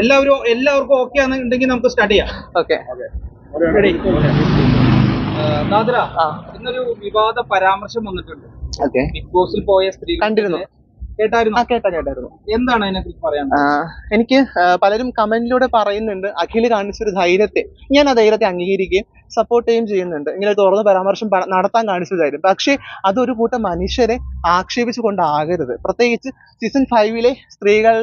എല്ലാവർക്കും ഓക്കെ ആണെന്നുണ്ടെങ്കിൽ നമുക്ക് സ്റ്റാർട്ട് ചെയ്യാം. ഓക്കെ, നാദര, ഇന്നൊരു വിവാദ പരാമർശം വന്നിട്ടുണ്ട്. ബിഗ് ബോസിൽ പോയ സ്ത്രീ കണ്ടിരുന്നു, കേട്ടായിരുന്നു. എന്താണ് അതിനെക്കുറിച്ച് പറയാൻ? എനിക്ക് പലരും കമന്റിലൂടെ പറയുന്നുണ്ട് അഖില് കാണിച്ചൊരു ധൈര്യത്തെ, ഞാൻ ആ ധൈര്യത്തെ അംഗീകരിക്കുകയും സപ്പോർട്ട് ചെയ്യുകയും ചെയ്യുന്നുണ്ട്. ഇങ്ങനെ തുറന്ന പരാമർശം നടത്താൻ കാണിച്ച ധൈര്യം. പക്ഷേ അതൊരു കൂട്ടം മനുഷ്യരെ ആക്ഷേപിച്ചുകൊണ്ടാകരുത്. പ്രത്യേകിച്ച് സീസൺ 5 സ്ത്രീകൾ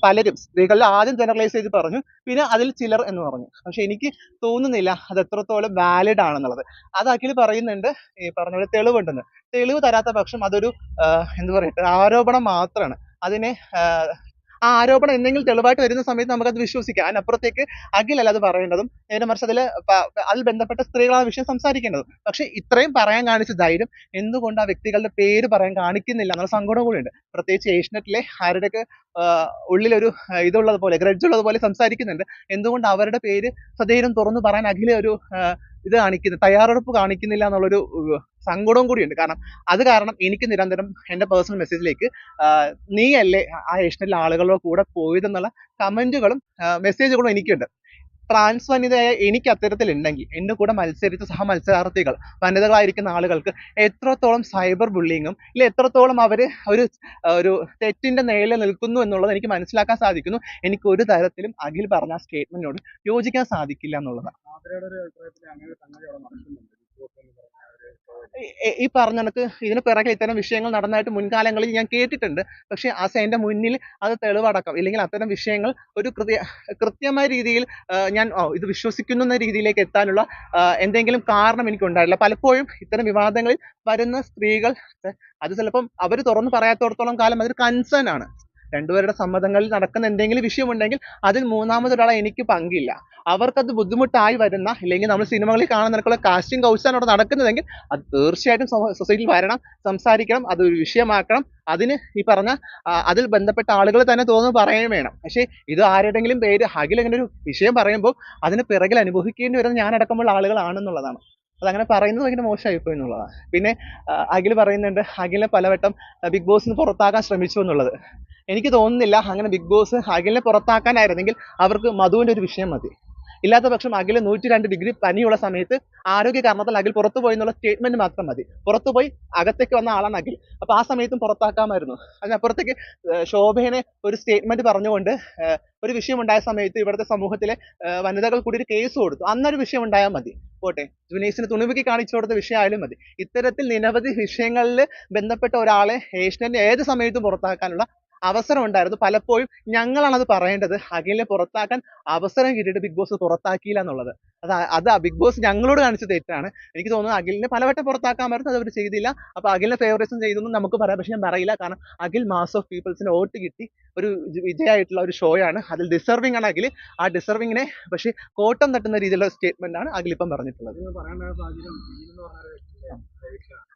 പലരും, സ്ത്രീകളിൽ ആദ്യം ജനറലൈസ് ചെയ്ത് പറഞ്ഞു, പിന്നെ അതിൽ ചിലർ എന്ന് പറഞ്ഞു. പക്ഷെ എനിക്ക് തോന്നുന്നില്ല അത് എത്രത്തോളം വാലിഡ് ആണെന്നുള്ളത്. അത് അഖിൽ പറയുന്നുണ്ട്, ഈ പറഞ്ഞ പോലെ തെളിവുണ്ടെന്ന്. തെളിവ് തരാത്ത പക്ഷം അതൊരു എന്താ പറയട്ടെ, ആരോപണം മാത്രമാണ്. അതിനെ ആ ആരോപണം എന്തെങ്കിലും തെളിവായിട്ട് വരുന്ന സമയത്ത് നമുക്കത് വിശ്വസിക്കാം. അതിനപ്പുറത്തേക്ക് അഖിലല്ല അത് പറയേണ്ടതും, നേരെ മറിച്ച് അതിൽ ബന്ധപ്പെട്ട സ്ത്രീകളാണ് വിഷയം സംസാരിക്കേണ്ടതും. പക്ഷെ ഇത്രയും പറയാൻ കാണിച്ച ധൈര്യം എന്തുകൊണ്ട് ആ വ്യക്തികളുടെ പേര് പറയാൻ കാണിക്കുന്നില്ല എന്നുള്ള സങ്കടം കൂടിയുണ്ട്. പ്രത്യേകിച്ച് ഏഷ്യനെറ്റിലെ ആരുടെയൊക്കെ ഉള്ളിലൊരു ഇതുള്ളത് പോലെ, ഗ്രഡ്ജ് ഉള്ളത് പോലെ സംസാരിക്കുന്നുണ്ട്. എന്തുകൊണ്ട് അവരുടെ പേര് സധൈര്യം തുറന്നു പറയാൻ അഖില ഒരു തയ്യാറെടുപ്പ് കാണിക്കുന്നില്ല എന്നുള്ളൊരു സങ്കടവും കൂടിയുണ്ട്. കാരണം എനിക്ക് നിരന്തരം എന്റെ പേഴ്സണൽ മെസ്സേജിലേക്ക് നീയല്ലേ ആ ഏഷ്യനിലെ ആളുകളുടെ കൂടെ പോയതെന്നുള്ള കമന്റുകളും മെസ്സേജുകളും എനിക്കുണ്ട്. ട്രാൻസ് വനിതയായ എനിക്ക് അത്തരത്തിലുണ്ടെങ്കിൽ എന്റെ കൂടെ മത്സരിച്ച സഹമത്സരാർത്ഥികൾ, വനിതകളായിരിക്കുന്ന ആളുകൾക്ക് എത്രത്തോളം സൈബർ ബുള്ളിങ്ങും ഇല്ല എത്രത്തോളം അവര് ഒരു തെറ്റിന്റെ നേരെ നിൽക്കുന്നു എന്നുള്ളത് എനിക്ക് മനസ്സിലാക്കാൻ സാധിക്കുന്നു. എനിക്ക് ഒരു തരത്തിലും അഖിൽ പറഞ്ഞ സ്റ്റേറ്റ്മെന്റിനോട് യോജിക്കാൻ സാധിക്കില്ല എന്നുള്ളതാണ്. ഈ പറഞ്ഞ കണക്ക് ഇതിന് പിറകെ ഇത്തരം വിഷയങ്ങൾ നടന്നതായിട്ട് മുൻകാലങ്ങളിൽ ഞാൻ കേട്ടിട്ടുണ്ട്. പക്ഷെ എന്റെ മുന്നിൽ അത് തെളിവടക്കം ഇല്ലെങ്കിൽ അത്തരം വിഷയങ്ങൾ ഒരു കൃത്യമായ രീതിയിൽ ഞാൻ ഇത് വിശ്വസിക്കുന്നു എന്ന രീതിയിലേക്ക് എത്താനുള്ള എന്തെങ്കിലും കാരണം എനിക്കുണ്ടായില്ല. പലപ്പോഴും ഇത്തരം വിവാദങ്ങളിൽ വരുന്ന സ്ത്രീകൾ അത് ചിലപ്പം അവർ തുറന്നു പറയാത്തോടത്തോളം കാലം അതൊരു കൺസേൺ ആണ്. രണ്ടുപേരുടെ സമ്മതങ്ങളിൽ നടക്കുന്ന എന്തെങ്കിലും വിഷയമുണ്ടെങ്കിൽ അതിൽ മൂന്നാമതൊരാളെ എനിക്ക് പങ്കില്ല. അവർക്കത് ബുദ്ധിമുട്ടായി വരുന്ന, ഇല്ലെങ്കിൽ നമ്മൾ സിനിമകളിൽ കാണുന്ന കാസ്റ്റിംഗ് കൗച്ചാണ് അവിടെ നടക്കുന്നതെങ്കിൽ അത് തീർച്ചയായിട്ടും സൊസൈറ്റിയിൽ വരണം, സംസാരിക്കണം, അതൊരു വിഷയമാക്കണം. അതിന് ഈ പറഞ്ഞ അതിൽ ബന്ധപ്പെട്ട ആളുകൾ തന്നെ തോന്നുന്നു പറയുകയും വേണം. പക്ഷേ ഇത് ആരുടെങ്കിലും പേര് അഖിൽ ഇങ്ങനെ ഒരു വിഷയം പറയുമ്പോൾ അതിന് പിറകിൽ അനുഭവിക്കേണ്ടി വരുന്ന ഞാനടക്കമുള്ള ആളുകളാണെന്നുള്ളതാണ്. അതങ്ങനെ പറയുന്നത് ഭയങ്കര മോശമായിപ്പോയി എന്നുള്ളതാണ്. പിന്നെ അഖിൽ പറയുന്നുണ്ട് അഖിലിനെ പലവട്ടം ബിഗ് ബോസിന് പുറത്താക്കാൻ ശ്രമിച്ചു എന്നുള്ളത്. എനിക്ക് തോന്നുന്നില്ല അങ്ങനെ ബിഗ് ബോസ് അഖിലിനെ പുറത്താക്കാനായിരുന്നെങ്കിൽ അവർക്ക് മധുവിന്റെ ഒരു വിഷയം മതി. ഇല്ലാത്ത പക്ഷം അഖിൽ 102 ഡിഗ്രി പനിയുള്ള സമയത്ത് ആരോഗ്യ കാരണത്താൽ അഖിൽ പുറത്തു പോയി എന്നുള്ള സ്റ്റേറ്റ്മെന്റ് മാത്രം മതി. പുറത്തുപോയി അകത്തേക്ക് വന്ന ആളാണ് അഖിൽ. അപ്പൊ ആ സമയത്തും പുറത്താക്കാമായിരുന്നു. അതിനപ്പുറത്തേക്ക് ശോഭനെ ഒരു സ്റ്റേറ്റ്മെന്റ് പറഞ്ഞുകൊണ്ട് ഒരു വിഷയം ഉണ്ടായ സമയത്ത് ഇവിടുത്തെ സമൂഹത്തിലെ വനിതകൾ കൂടി ഒരു കേസ് കൊടുത്തു. അന്നൊരു വിഷയം ഉണ്ടായാൽ മതി, പോട്ടെ. ജുനൈസിന് തുണിവുക്കി കാണിച്ചു കൊടുത്ത വിഷയമായാലും മതി. ഇത്തരത്തിൽ നിരവധി വിഷയങ്ങളിൽ ബന്ധപ്പെട്ട ഒരാളെ ഏഷ്യന്റെ ഏത് സമയത്തും പുറത്താക്കാനുള്ള അവസരം ഉണ്ടായിരുന്നു. പലപ്പോഴും ഞങ്ങളാണത് പറയേണ്ടത്. അഖിലിനെ പുറത്താക്കാൻ അവസരം കിട്ടിയിട്ട് ബിഗ് ബോസ് പുറത്താക്കിയില്ല എന്നുള്ളത്. അത് ബിഗ് ബോസ് ഞങ്ങളോട് കാണിച്ച തെറ്റാണ്. എനിക്ക് തോന്നുന്നു അഖിലിനെ പലവട്ടം പുറത്താക്കാമായിരുന്നു, അത് അവർ ചെയ്തില്ല. അപ്പൊ അഖിലിനെ ഫേവറിസം ചെയ്തു നമുക്ക് പറയാം. പക്ഷെ ഞാൻ പറയില്ല, കാരണം അഖിൽ മാസ് ഓഫ് പീപ്പിൾസിന് വോട്ട് കിട്ടി ഒരു വിജയമായിട്ടുള്ള ഒരു ഷോ ആണ്. അതിൽ ഡിസർവിംഗ് ആണ് അഖിൽ. ആ ഡിസർവിങ്ങിനെ പക്ഷേ കോട്ടം തട്ടുന്ന രീതിയിലുള്ള സ്റ്റേറ്റ്മെന്റ് ആണ് അഖിൽ ഇപ്പം പറഞ്ഞിട്ടുള്ളത്.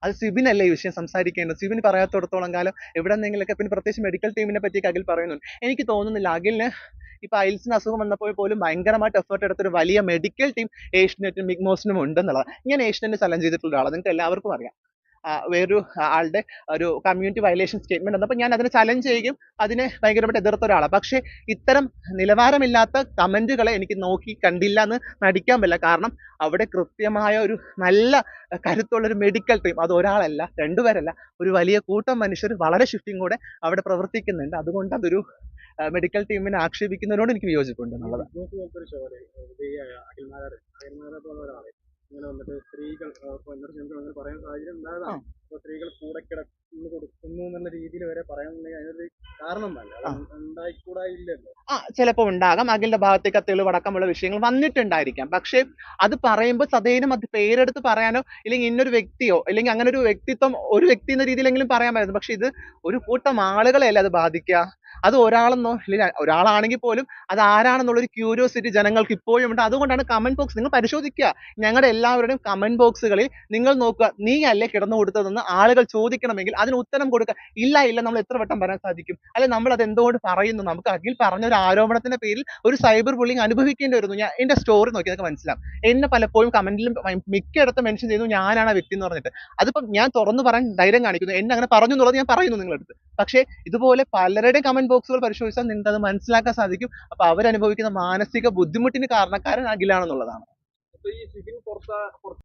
അത് സിബിനല്ലേ ഈ വിഷയം സംസാരിക്കേണ്ടത്. സിബിന് പറയാത്തോടത്തോളം കാലം എവിടെ നിന്നെങ്കിലൊക്കെ, പിന്നെ പ്രത്യേകിച്ച് മെഡിക്കൽ ടീമിനെ പറ്റിയൊക്കെ അഖിൽ പറയുന്നുണ്ട്. എനിക്ക് തോന്നുന്നില്ല അഖിലിന് ഇപ്പൊ ഐൽസിന് അസുഖം വന്നപ്പോൾ പോലും ഭയങ്കരമായിട്ട് എഫേർട്ട് എടുത്തൊരു വലിയ മെഡിക്കൽ ടീം ഏഷ്യനെറ്റും ബിഗ് ബോസിനും ഉണ്ടെന്നുള്ളത്. ഞാൻ ഏഷ്യനെറ്റ് ചലഞ്ച് ചെയ്തിട്ടുള്ള ആളാണ്, നിങ്ങൾക്ക് എല്ലാവർക്കും അറിയാം. വേറൊരു ആളുടെ ഒരു കമ്മ്യൂണിറ്റി വയലേഷൻ സ്റ്റേറ്റ്മെന്റ് വന്നപ്പോൾ ഞാൻ അതിനെ ചലഞ്ച് ചെയ്യുകയും അതിനെ ഭയങ്കരമായിട്ട് എതിർത്ത ഒരാളാണ്. പക്ഷേ ഇത്തരം നിലവാരമില്ലാത്ത കമന്റുകളെ എനിക്ക് നോക്കി കണ്ടില്ല എന്ന് നടിക്കാൻ പറ്റില്ല. കാരണം അവിടെ കൃത്യമായ ഒരു നല്ല കരുത്തുള്ള ഒരു മെഡിക്കൽ ടീം, അത് ഒരാളല്ല, രണ്ടുപേരല്ല, ഒരു വലിയ കൂട്ടം മനുഷ്യർ വളരെ ഷിഫ്റ്റിംഗ് കൂടെ അവിടെ പ്രവർത്തിക്കുന്നുണ്ട്. അതുകൊണ്ട് അതൊരു മെഡിക്കൽ ടീമിനെ ആക്ഷേപിക്കുന്നതിനോട് എനിക്ക് വിയോജിപ്പുണ്ട് എന്നുള്ളത്. ഇങ്ങനെ വന്നിട്ട് സ്ത്രീകൾ അങ്ങനെ പറയാൻ സാഹചര്യം ഉണ്ടായതാണ്. അപ്പൊ സ്ത്രീകൾ കൂടെ കിടക്കുന്നു കൊടുക്കുന്നു എന്നുള്ള രീതിയിൽ വരെ പറയാനുണ്ടെങ്കിൽ അതിനൊരു കാരണം ഉണ്ടായിക്കൂടായില്ലല്ലോ. ചിലപ്പോൾ ഉണ്ടാകാം. അഖിലിന്റെ ഭാഗത്തേക്ക് ആ തെളിവടക്കമുള്ള വിഷയങ്ങൾ വന്നിട്ടുണ്ടായിരിക്കാം. പക്ഷേ അത് പറയുമ്പോൾ സദൈവം അത് പേരെടുത്ത് പറയാനോ ഇല്ലെങ്കിൽ ഇന്നൊരു വ്യക്തിയോ അല്ലെങ്കിൽ അങ്ങനെ ഒരു വ്യക്തിത്വം ഒരു വ്യക്തി എന്ന രീതിയിലെങ്കിലും പറയാമായിരുന്നു. പക്ഷെ ഇത് ഒരു കൂട്ടം ആളുകളെയല്ലേ അത് ബാധിക്കുക. അത് ഒരാളെന്നോ ഇല്ലെങ്കിൽ ഒരാളാണെങ്കിൽ പോലും അത് ആരാണെന്നുള്ള ഒരു ക്യൂരിയോസിറ്റി ജനങ്ങൾക്ക് ഇപ്പോഴും ഉണ്ട്. അതുകൊണ്ടാണ് കമന്റ് ബോക്സ് നിങ്ങൾ പരിശോധിക്കുക. ഞങ്ങളുടെ എല്ലാവരുടെയും കമന്റ് ബോക്സുകളിൽ നിങ്ങൾ നോക്കുക, നീ അല്ലേ കിടന്നു കൊടുത്തതെന്ന് ആളുകൾ ചോദിക്കണമെങ്കിൽ അതിന് ഉത്തരം കൊടുക്കുക. ഇല്ല നമ്മൾ എത്ര വട്ടം പറയാൻ സാധിക്കും? അല്ലെ നമ്മൾ അത് എന്തുകൊണ്ട് പറയുന്നു? നമുക്ക് അഖിൽ പറഞ്ഞ ഒരു ആരോപണത്തിന്റെ പേരിൽ ഒരു സൈബർ ബുള്ളിങ് അനുഭവിക്കേണ്ടി വരുന്നു. ഞാൻ എന്റെ സ്റ്റോറി നോക്കി നിങ്ങൾക്ക് മനസ്സിലാവും. എന്നെ പലപ്പോഴും കമന്റിലും മിക്കയിടത്തും മെൻഷൻ ചെയ്യുന്നു ഞാനാണ് ആ വ്യക്തി എന്ന് പറഞ്ഞിട്ട്. അതിപ്പം ഞാൻ തുറന്നു പറയാൻ ധൈര്യം കാണിക്കുന്നു, എന്നെ അങ്ങനെ പറഞ്ഞു എന്നുള്ളത് ഞാൻ പറയുന്നു നിങ്ങളടുത്ത്. പക്ഷേ ഇതുപോലെ പലരുടെയും കമന്റ് ബോക്സുകൾ പരിശോധിച്ചാൽ നിങ്ങൾക്ക് അത് മനസ്സിലാക്കാൻ സാധിക്കും. അപ്പൊ അവരനുഭവിക്കുന്ന മാനസിക ബുദ്ധിമുട്ടിന് കാരണക്കാരൻ അഖിലാണെന്നുള്ളതാണ്. അപ്പൊ ഈ ഷിബിൻ പുറത്ത്